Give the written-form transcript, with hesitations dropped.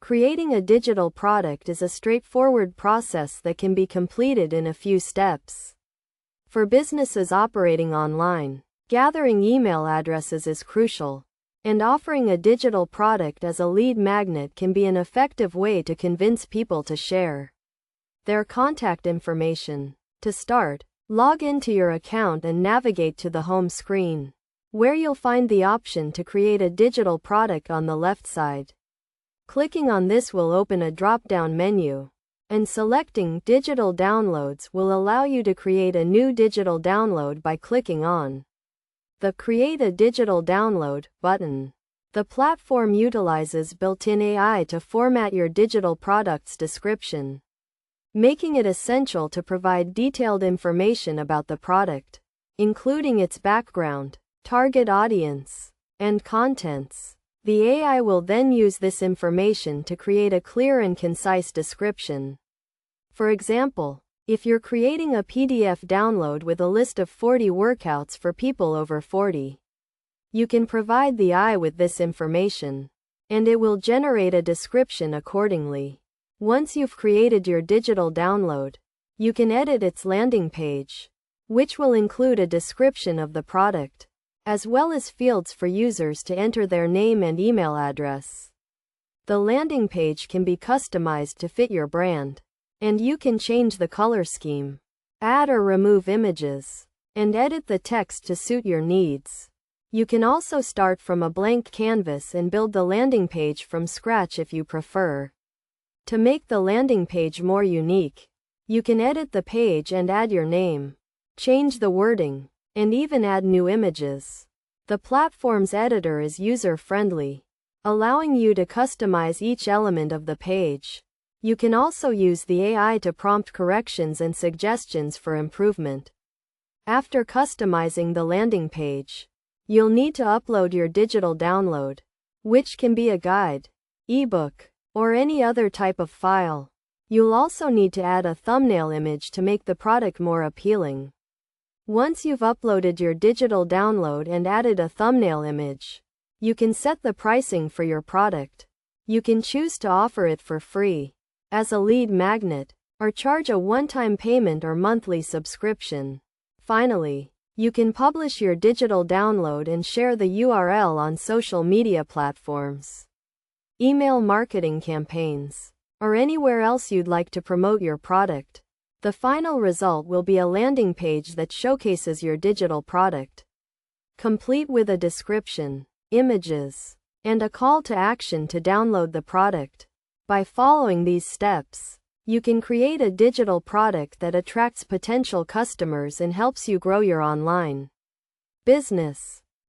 Creating a digital product is a straightforward process that can be completed in a few steps. For businesses operating online, gathering email addresses is crucial, and offering a digital product as a lead magnet can be an effective way to convince people to share their contact information. To start, log into your account and navigate to the home screen, where you'll find the option to create a digital product on the left side. Clicking on this will open a drop-down menu, and selecting Digital Downloads will allow you to create a new digital download by clicking on the Create a Digital Download button. The platform utilizes built-in AI to format your digital product's description, making it essential to provide detailed information about the product, including its background, target audience, and contents. The AI will then use this information to create a clear and concise description. For example, if you're creating a PDF download with a list of 40 workouts for people over 40, you can provide the AI with this information, and it will generate a description accordingly. Once you've created your digital download, you can edit its landing page, which will include a description of the product, as well as fields for users to enter their name and email address. The landing page can be customized to fit your brand, and you can change the color scheme, add or remove images, and edit the text to suit your needs. You can also start from a blank canvas and build the landing page from scratch if you prefer. To make the landing page more unique, you can edit the page and add your name, change the wording, and even add new images. The platform's editor is user-friendly, allowing you to customize each element of the page. You can also use the AI to prompt corrections and suggestions for improvement. After customizing the landing page, you'll need to upload your digital download, which can be a guide, ebook, or any other type of file. You'll also need to add a thumbnail image to make the product more appealing. Once you've uploaded your digital download and added a thumbnail image, you can set the pricing for your product. You can choose to offer it for free, as a lead magnet, or charge a one-time payment or monthly subscription. Finally, you can publish your digital download and share the URL on social media platforms, email marketing campaigns, or anywhere else you'd like to promote your product. The final result will be a landing page that showcases your digital product, complete with a description, images, and a call to action to download the product. By following these steps, you can create a digital product that attracts potential customers and helps you grow your online business.